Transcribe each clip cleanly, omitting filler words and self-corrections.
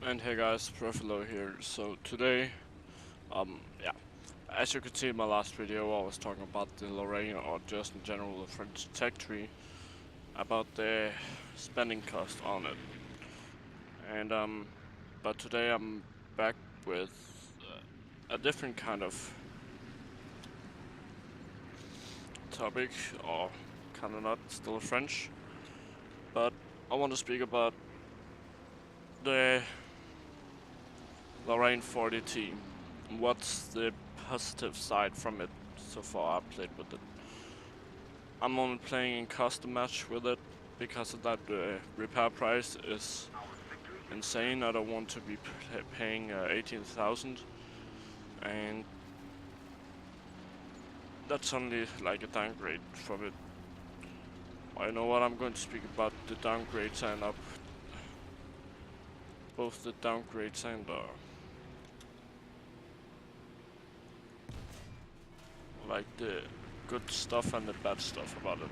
And hey guys, Profilo here. So today, yeah, as you could see in my last video, I was talking about the Lorraine, or just in general the French tech tree, about the spending cost on it. And but today I'm back with a different kind of topic, or kind of not, still French, but I want to speak about the Lorraine 40T. What's the positive side from it so far I played with it? I'm only playing in custom match with it because of that the repair price is insane. I don't want to be paying 18,000, and that's only like a downgrade from it. I know what I'm going to speak about the downgrades and both the downgrades and like the good stuff and the bad stuff about it.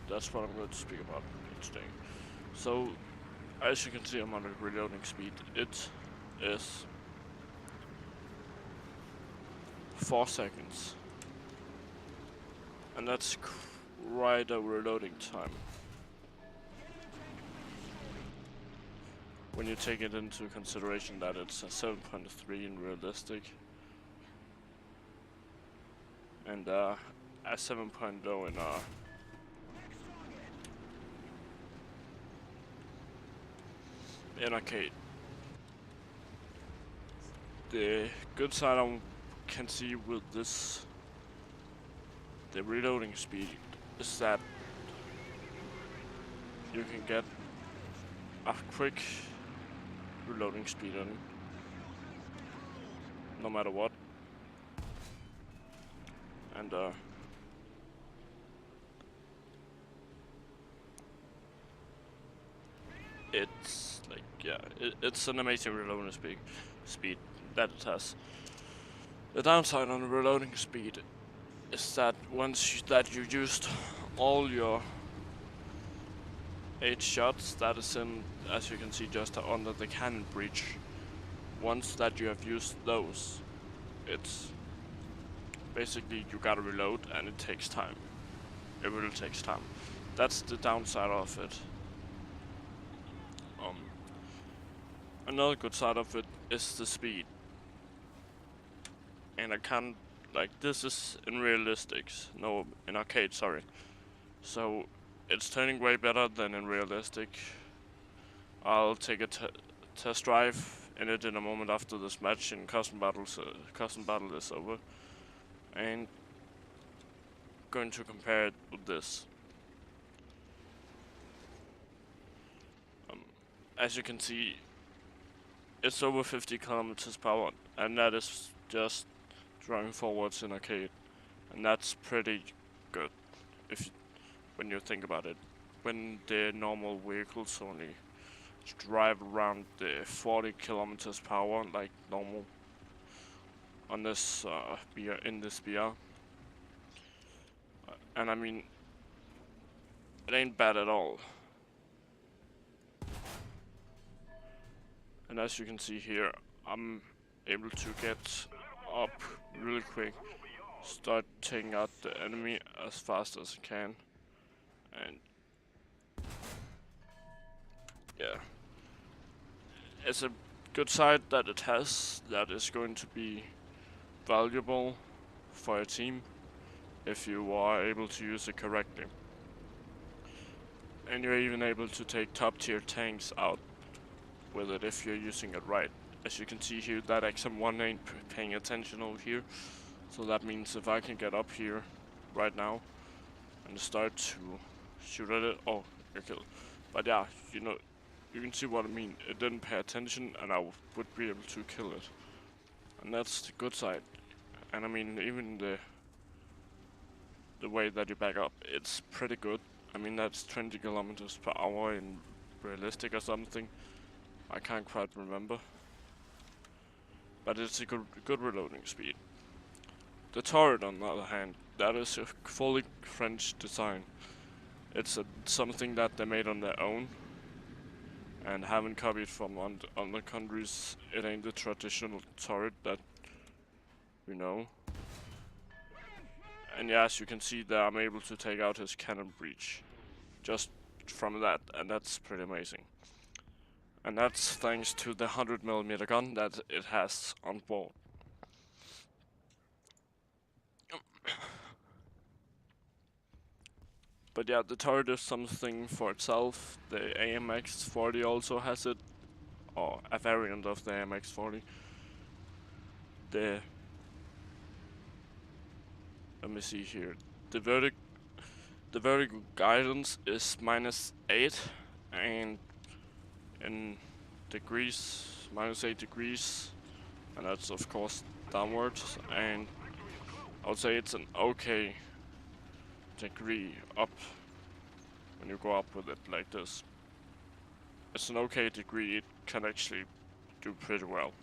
That's what I'm going to speak about today. So, as you can see, I'm on a reloading speed. It is 4 seconds, and that's quite a reloading time when you take it into consideration that it's a 7.3 in realistic and a 7.0 in arcade. The good side I can see with this, the reloading speed, is that you can get a quick reloading speed on no matter what, and it's like, yeah, it's an amazing reloading speed that it has. The downside on the reloading speed is that once you used all your 8 shots that is in, as you can see, just under the cannon breach, once that you have used those, it's basically you gotta reload and it takes time. It really takes time. That's the downside of it. Another good side of it is the speed. And I can't, like, this is in realistics, no, in arcade, sorry. So it's turning way better than in realistic. I'll take a test drive in it in a moment after this match in custom battle is over, and going to compare it with this. As you can see, it's over 50 kilometers per hour, and that is just driving forwards in arcade, and that's pretty good when you think about it. When the normal vehicles only drive around the 40 kilometers per hour like normal on this in this BR, and I mean, it ain't bad at all. And as you can see here, I'm able to get up really quick, start taking out the enemy as fast as I can, and yeah, it's a good side that it has that is going to be valuable for a team if you are able to use it correctly. And you're even able to take top tier tanks out with it if you're using it right. As you can see here, that XM1 ain't paying attention over here, so that means if I can get up here right now and start to shoot at it, oh, you're killed. But yeah, you know, you can see what I mean. It didn't pay attention and I would be able to kill it. And that's the good side. And I mean, even the way that you back up, it's pretty good. I mean, that's 20 kilometers per hour in realistic or something. I can't quite remember. But it's a good reloading speed. The turret, on the other hand, that is a fully French design. It's something that they made on their own, and haven't copied from other countries. It ain't the traditional turret that you know. And yeah, as you can see there, I'm able to take out his cannon breach just from that, and that's pretty amazing. And that's thanks to the 100mm gun that it has on board. But yeah, the turret is something for itself. The AMX-40 also has it, or a variant of the AMX-40. The let me see here. The vertical guidance is -8, and in degrees, -8 degrees, and that's of course downwards. And I would say it's an okay degree up when you go up with it like this. It's an okay degree. It can actually do pretty well.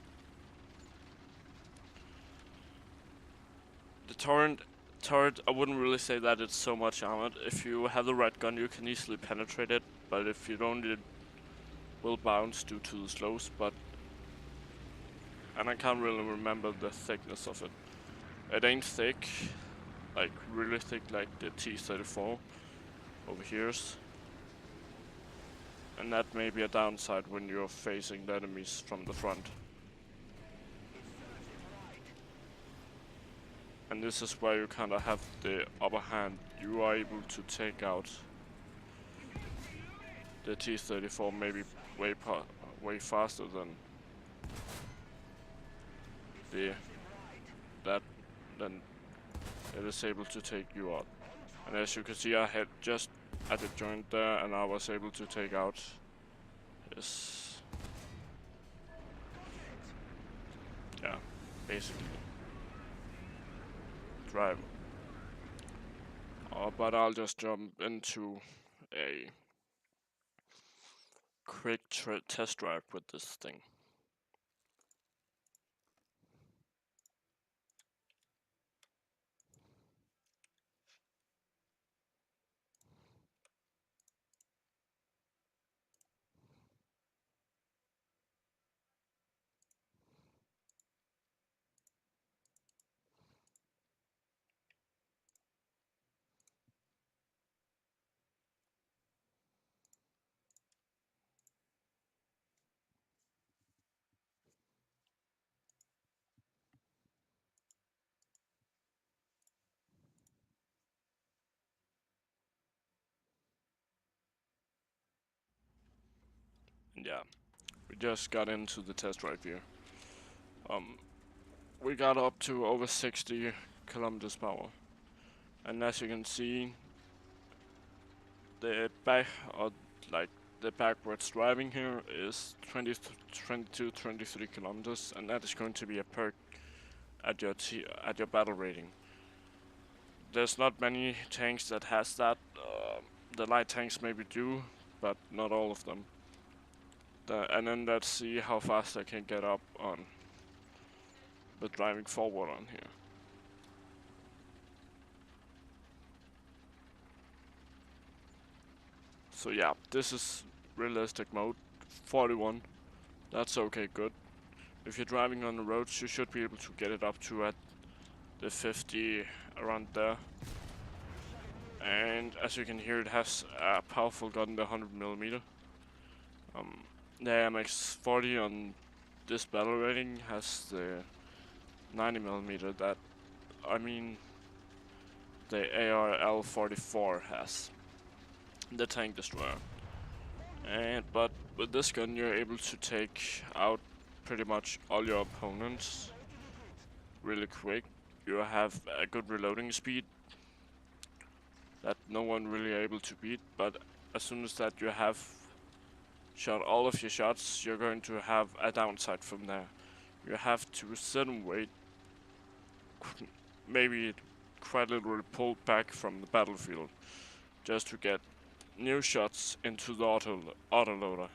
The turret, I wouldn't really say that it's so much armored. If you have the right gun, you can easily penetrate it, but if you don't, it will bounce due to the slows. And I can't really remember the thickness of it. It ain't thick, like really thick, like the T-34 over here's. And that may be a downside when you're facing the enemies from the front. And this is where you kind of have the upper hand. You are able to take out the T-34 maybe way faster than then it is able to take you out. And as you can see, I had just at the joint there, and I was able to take out his, yeah, basically driver. But I'll just jump into a quick test drive with this thing. And yeah, we just got into the test drive here. We got up to over 60 kilometers per hour, and as you can see, the back or like the backwards driving here is 22, 23 kilometers, and that is going to be a perk at your battle rating. There's not many tanks that has that. The light tanks maybe do, but not all of them. And then let's see how fast I can get up on the driving forward on here. So yeah, this is realistic mode, 41. That's okay, good. If you're driving on the roads, you should be able to get it up to at the 50, around there. And as you can hear, it has a powerful gun, the 100mm. The AMX-40 on this battle rating has the 90mm that, I mean, the ARL-44 has, the tank destroyer. But with this gun, you're able to take out pretty much all your opponents really quick. You have a good reloading speed that no one really able to beat, but as soon as that you have shot all of your shots, you're going to have a downside from there. You have to sit and wait, maybe quite literally pull back from the battlefield, just to get new shots into the autoloader.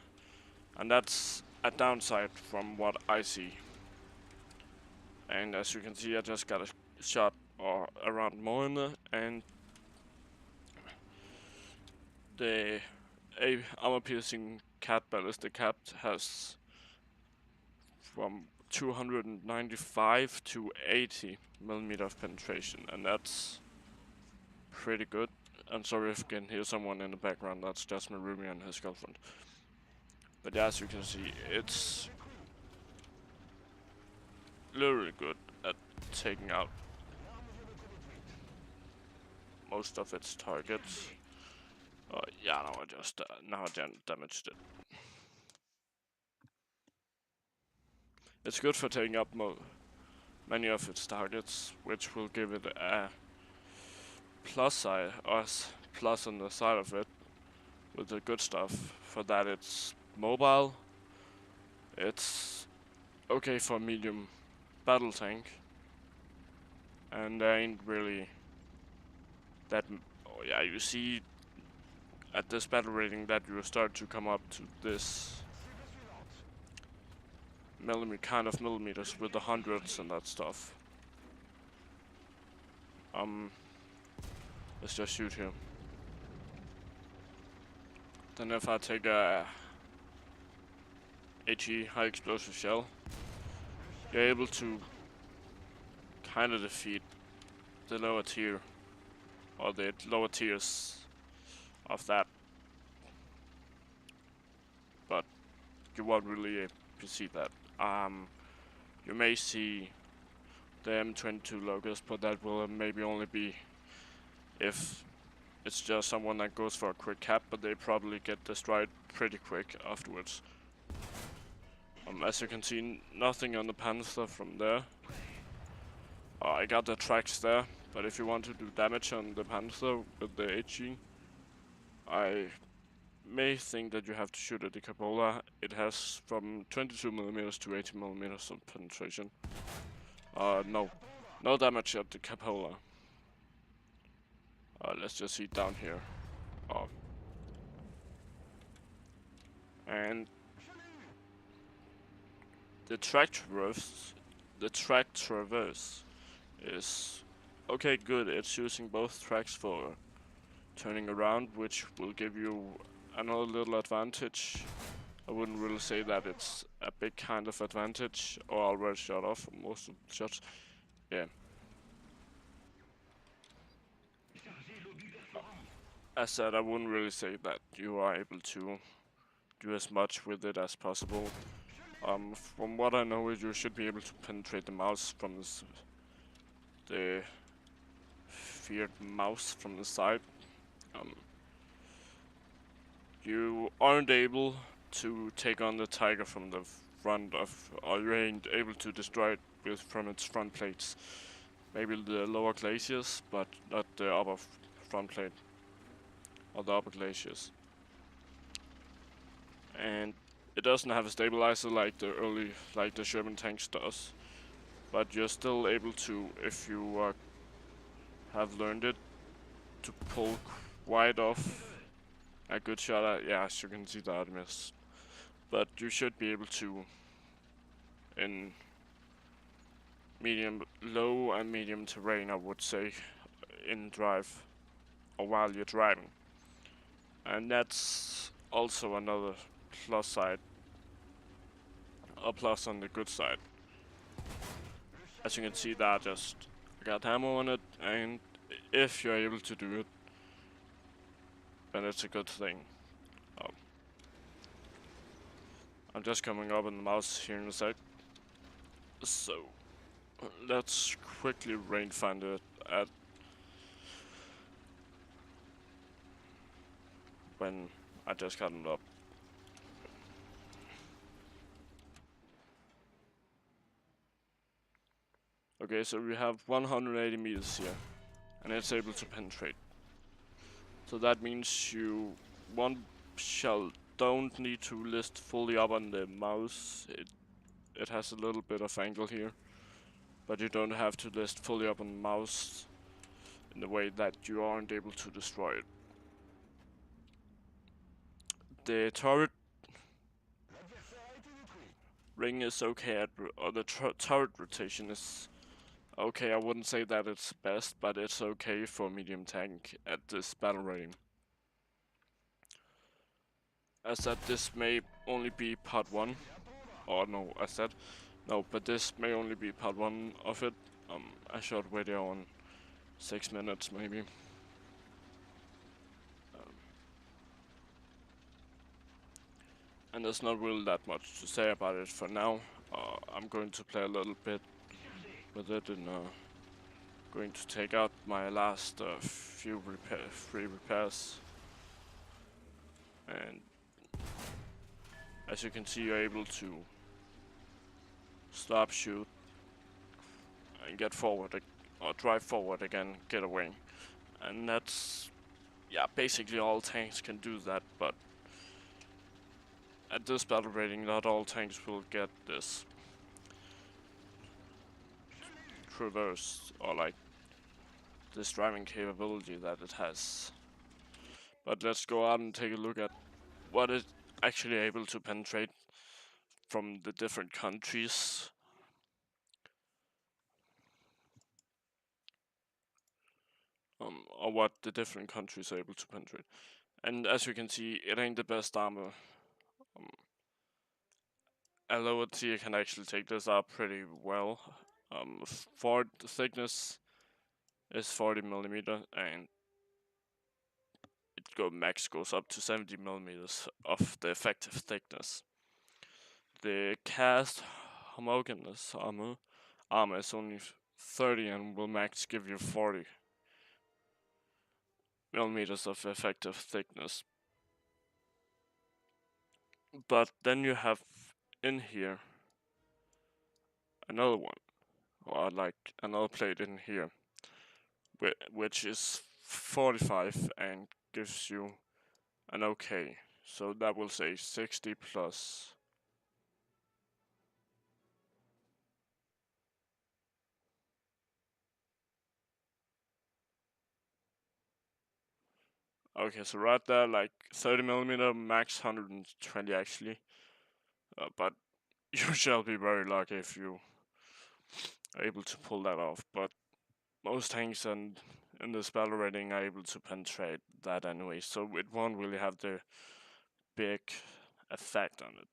And that's a downside from what I see. And as you can see, I just got a shot around Moine, and the a armor-piercing cat ballistic cap has from 295 to 80 millimeter of penetration, and that's pretty good. I'm sorry if you can hear someone in the background, that's just my roomie and his girlfriend. But as you can see, it's literally good at taking out most of its targets. Yeah, now I just damaged it. It's good for taking up many of its targets, which will give it a plus side, or plus on the side of it, with the good stuff. For that, it's mobile. It's okay for a medium battle tank, and there ain't really that. Oh yeah, you see at this battle rating that you start to come up to this kind of millimeters with the hundreds and that stuff. Let's just shoot here. Then if I take a HE high explosive shell, you're able to kind of defeat the lower tier, or the lower tiers of that, but you won't really see that. You may see the M22 Locust, but that will maybe only be if it's just someone that goes for a quick cap, but they probably get destroyed pretty quick afterwards. As you can see, nothing on the Panther from there. I got the tracks there, but if you want to do damage on the Panther with the HE, I may think that you have to shoot at the Capola. It has from 22mm to 80mm of penetration. No damage at the Capola. Let's just see down here. And the track traverse is okay, good. It's using both tracks for turning around, which will give you another little advantage. I wouldn't really say that it's a big kind of advantage, or already shot off most of the shots. Yeah. As said, I wouldn't really say that you are able to do as much with it as possible. From what I know, you should be able to penetrate the mouse from the feared mouse from the side. You aren't able to take on the tiger from the front of, or you ain't able to destroy it from its front plates. Maybe the lower glaciers, but not the upper front plate, or the upper glaciers. And it doesn't have a stabilizer like the Sherman tanks does, but you're still able to, if you have learned it, to pull quite off a good shot at. Yeah, as you can see that I missed, but you should be able to in low and medium terrain, I would say, in drive or while you're driving, and that's also another plus side, a plus on the good side. As you can see, that just got ammo on it, and if you're able to do it, then it's a good thing. I'm just coming up on the mouse here in a sec. So let's quickly range find it at when I just got it up. Okay, so we have 180 meters here, and it's able to penetrate. So that means one shell don't need to list fully up on the mouse. It has a little bit of angle here, but you don't have to list fully up on the mouse in the way that you aren't able to destroy it. The turret ring is okay or the turret rotation is okay. I wouldn't say that it's best, but it's okay for medium tank at this battle rating. I said this may only be part 1. Or no, I said no, but this may only be part 1 of it. A short video on 6 minutes maybe. And there's not really that much to say about it for now. I'm going to play a little bit with it and going to take out my last few free repairs. And as you can see, you're able to stop, shoot, and get forward, or drive forward again, get away. And that's, yeah, basically all tanks can do that, but at this battle rating, not all tanks will get this traverse, or like this driving capability that it has. But let's go out and take a look at what it's actually able to penetrate from the different countries. Or what the different countries are able to penetrate. And as you can see, it ain't the best armor. A lower tier can actually take this out pretty well. For the thickness is 40 millimeter, and max goes up to 70 millimeters of the effective thickness. The cast homogeneous armor is only 30 and will max give you 40 millimeters of effective thickness. But then you have in here another one, or like another plate in here, which is 45 and gives you an okay. So that will say 60 plus. Okay, so right there, like 30 millimeter, max 120 actually. But you shall be very lucky if you are able to pull that off. But most tanks in this battle rating are able to penetrate that anyway, so it won't really have the big effect on it.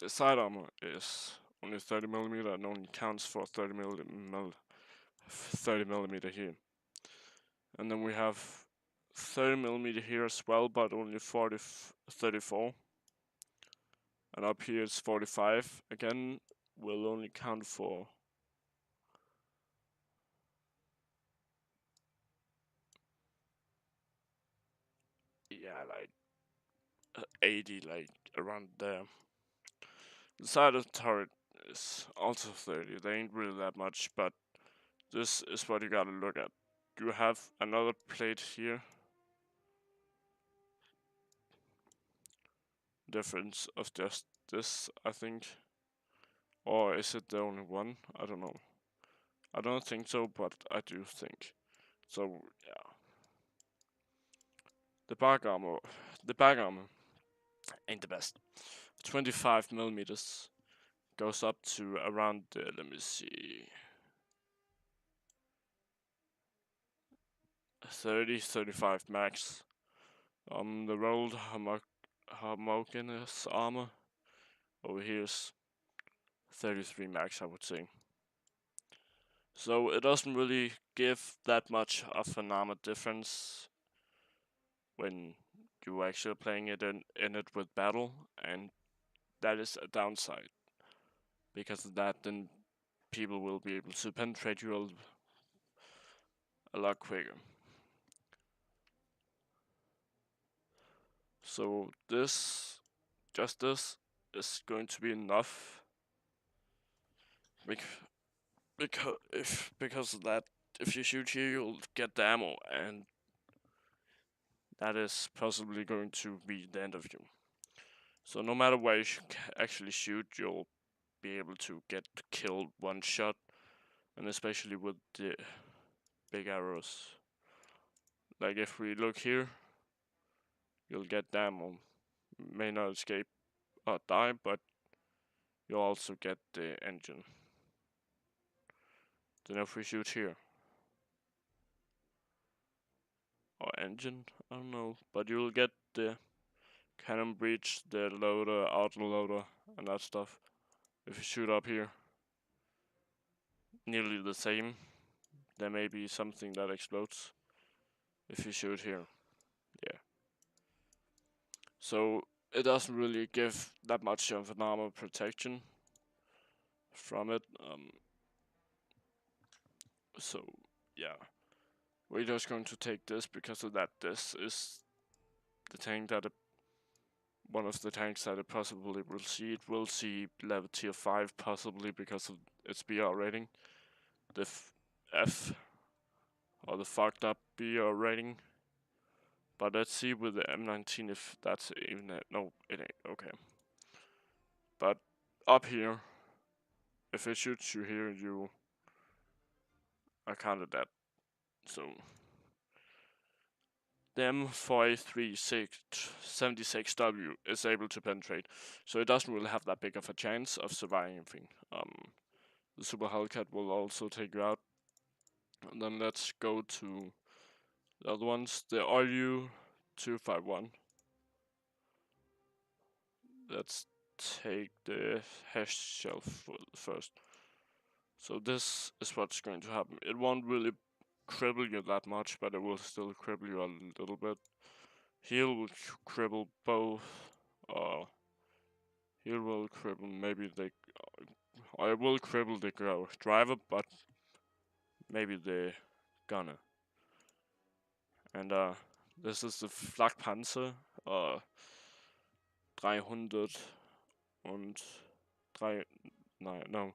The side armor is only 30 millimeter and only counts for 30 millimeter here. And then we have 30 millimeter here as well, but only 34. And up here it's 45. Again, will only count for like 80, like around there. The side of the turret is also 30. They ain't really that much, but this is what you gotta look at. You have another plate here. Difference of just this, I think. Or is it the only one? I don't know. I don't think so, but I do think. So, yeah. The back armor ain't the best. 25 millimeters goes up to around, let me see, 30, 35 max. The rolled homogeneous armor over here is 33 max, I would say. So it doesn't really give that much of an armor difference when you actually playing it in it with battle, and that is a downside. Because of that, then people will be able to penetrate you a lot quicker. So just this is going to be enough. Because of that, if you shoot here, you'll get the ammo, and that is possibly going to be the end of you. So no matter where you actually shoot, you'll be able to get killed one shot, and especially with the big arrows. Like if we look here, you'll get the ammo. May not escape or die, but you'll also get the engine. Then if we shoot here, or engine, I don't know, but you'll get the Cannon breach, the loader, auto loader, and that stuff. If you shoot up here, nearly the same. There may be something that explodes if you shoot here. Yeah. So it doesn't really give that much of an armor protection from it. So yeah, we're just going to take this because of that. This is the tank that one of the tanks that it possibly will see. It will see level tier 5 possibly because of its BR rating. The F or the fucked up BR rating. But let's see with the M19 if that's even it. No, it ain't. Okay. But up here, if it shoots you here, you are kind of dead. So the M4A3676W is able to penetrate, so it doesn't really have that big of a chance of surviving anything. The Super Hellcat will also take you out. And then let's go to the other ones. The RU-251. Let's take the hash shell first. So this is what's going to happen. It won't really cripple you that much, but it will still cripple you a little bit. Heal will cripple both. Heal will cripple maybe the. I will cripple the driver, but maybe the gunner. And this is the Flakpanzer. 300 und 3. Nein, no.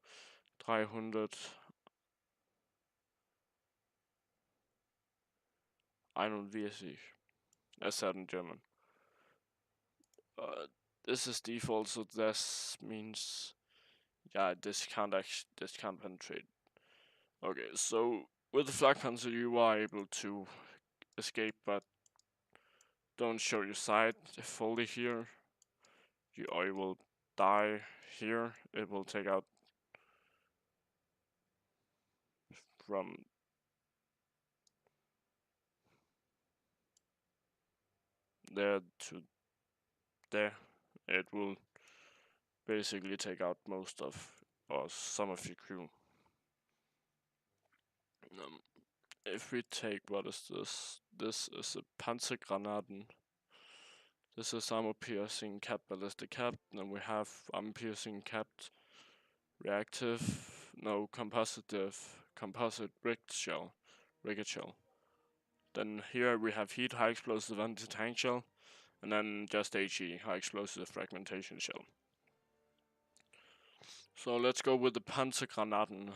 341. I said in German. This is default, so this means, yeah, this can't penetrate. Okay, so with the Flakpanzer you are able to escape, but don't show your side fully here. You will die here. It will take out from there to there. It will basically take out most of or some of your crew. If we take, what is this? This is a Panzergranaten. This is armor-piercing capped ballistic cap. Then we have armor-piercing capped reactive, no, composite rigged shell. Then here we have heat, high explosive anti-tank shell, and then just HE, high explosive fragmentation shell. So let's go with the Panzergranaten.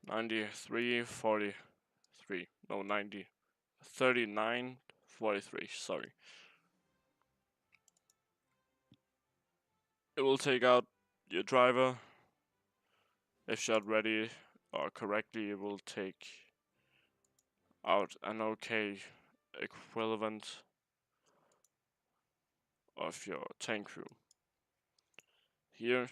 9343. No, 3943. Sorry. It will take out your driver. If shot ready or correctly, it will take out an okay equivalent of your tank crew. Here,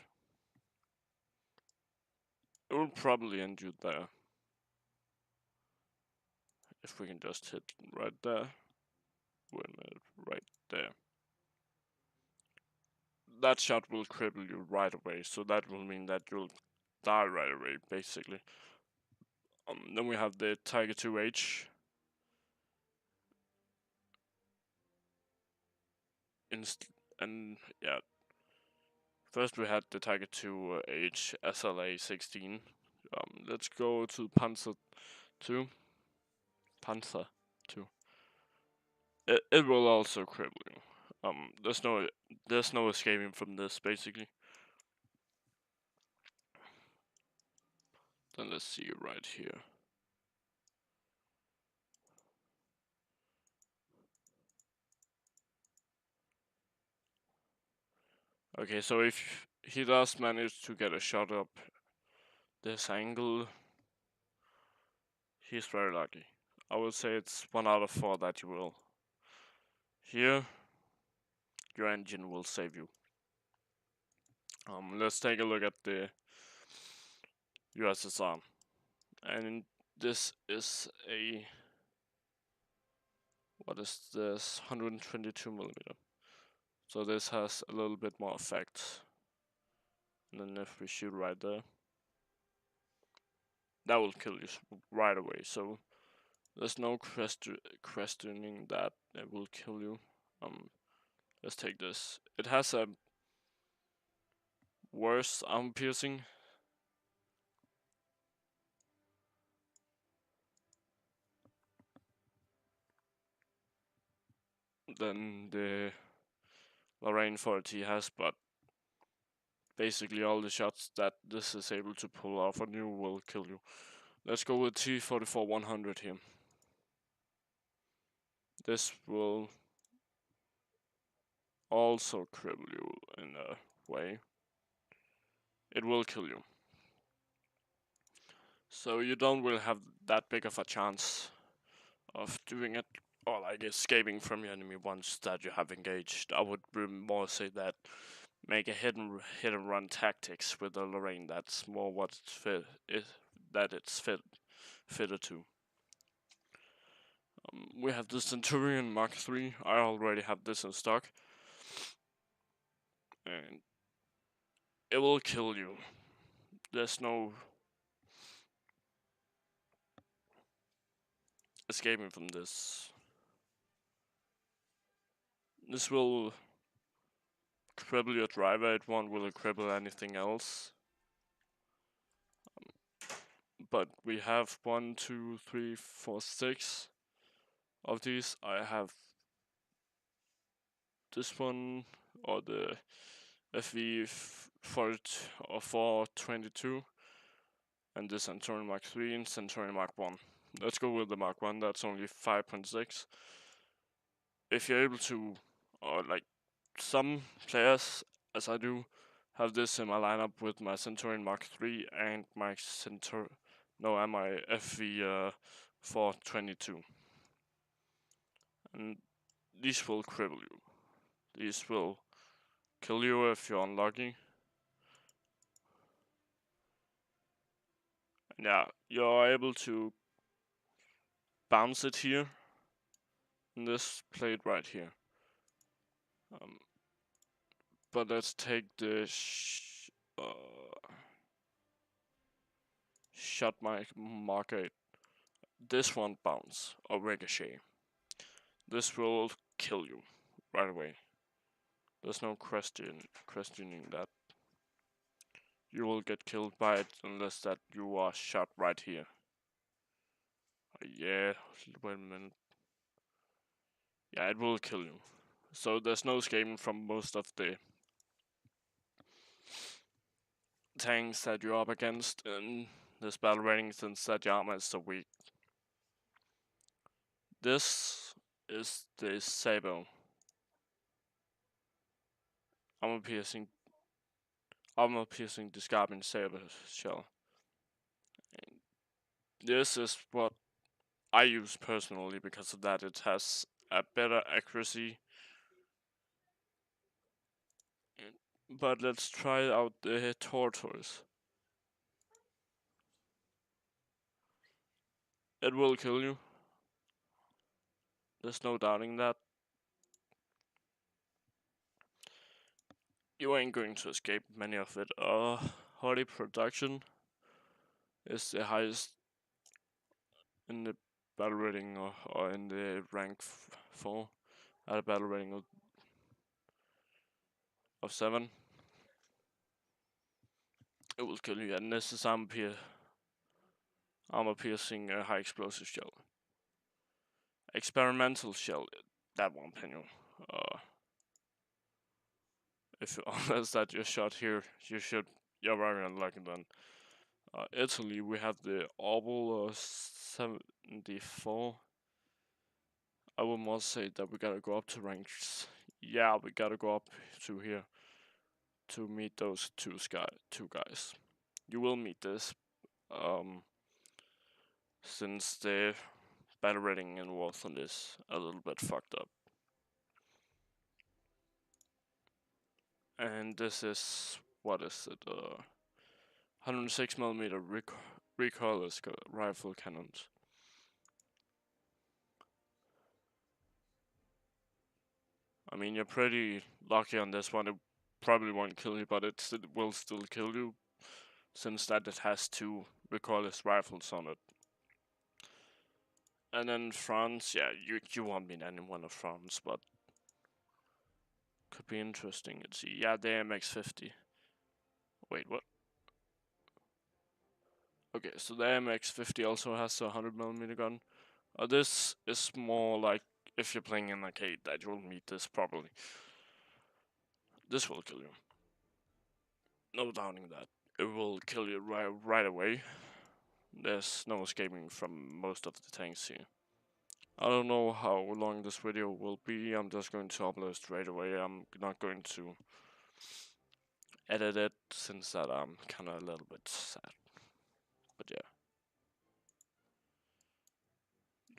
it will probably end you there. If we can just hit right there. Wait a minute, right there. That shot will cripple you right away, so that will mean that you'll die right away, basically. Then we have the Tiger 2H. And yeah, first we had the Tiger 2H SLA 16. Let's go to Panzer 2. Panzer 2. It will also cripple you. There's no escaping from this, basically. Then let's see right here. Okay, so if he does manage to get a shot up this angle, he's very lucky. I would say it's 1 out of 4 that you will. Here, your engine will save you. Let's take a look at the USSR. And this is a What is this? 122 millimeter. So this has a little bit more effect. And then if we shoot right there, that will kill you right away. So there's no questioning that it will kill you. Let's take this. It has a worse armor piercing. Than the Lorraine 40 has, but basically all the shots that this is able to pull off on you will kill you. Let's go with T44 100 here. This will also cripple you in a way. It will kill you. So you don't really have that big of a chance of doing it, or like escaping from your enemy once that you have engaged. I would more say that make a hit and run tactics with the Lorraine. That's more what it's fitted to. We have the Centurion Mark III. I already have this in stock, and it will kill you. There's no escaping from this. This will cripple your driver. It won't really cripple anything else. But we have 1, 2, 3, 4, 6 of these. I have this one, or the FV 422, and the Centurion Mark III and Centurion Mark I. Let's go with the Mark I. That's only 5.6. If you're able to, or like some players, as I do, have this in my lineup with my Centurion Mark III and my and my FV 422. And these will cripple you. These will kill you if you're unlucky. And yeah, you're able to bounce it here. And this plate right here. But let's take the shot Mark 8. This won't bounce or ricochet. This will kill you right away. There's no questioning that. You will get killed by it unless that you are shot right here. Yeah, wait a minute. Yeah, it will kill you. So there's no escaping from most of the tanks that you're up against in this battle rating since that your armor is so weak. This is the Sabo. Armor piercing discarding saber shell. And this is what I use personally because of that. It has a better accuracy. But let's try out the tortoise. It will kill you. There's no doubting that. You ain't going to escape many of it. Hardy production is the highest in the battle rating or in the rank 4 at a battle rating of 7. It will kill you, and this is armor piercing high explosive shell. Experimental shell, that won't pin you. If unless that you're shot here, you're very unlucky then. Italy, we have the Orbal 74. I would more say that we gotta go up to ranks. Yeah, we gotta go up to here to meet those two guys. You will meet this, since the battle rating in Warthog is a little bit fucked up. And this is, what is it, 106mm recoilless rifle cannons. I mean, you're pretty lucky on this one. It probably won't kill you, but it will still kill you, since that it has 2 recoilless rifles on it. And then France, yeah, you won't meet anyone of France, but could be interesting. Let's see. Yeah, the MX-50. Wait, what? Okay, so the MX-50 also has a 100mm gun. This is more like if you're playing in an arcade that you'll meet this probably. This will kill you. No doubting that. It will kill you right away. There's no escaping from most of the tanks here. I don't know how long this video will be. I'm just going to upload straight away. I'm not going to edit it, since that I'm kind of a little bit sad. But yeah.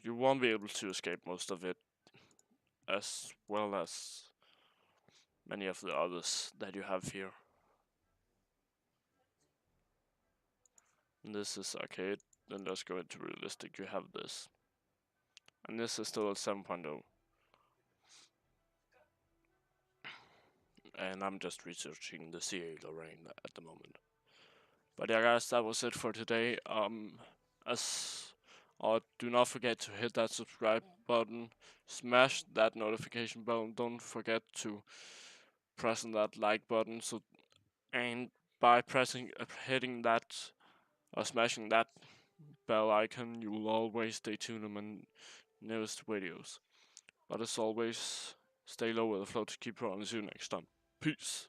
You won't be able to escape most of it, as well as many of the others that you have here. And this is arcade, then let's go into realistic. You have this. And this is still at 7.0. And I'm just researching the CA Lorraine at the moment. But yeah, guys, that was it for today. Do not forget to hit that subscribe button, smash that notification bell, don't forget to press on that like button. And by hitting that or smashing that bell icon, you will always stay tuned on my newest videos. But as always, stay low with the flow to keep on. See you next time. Peace.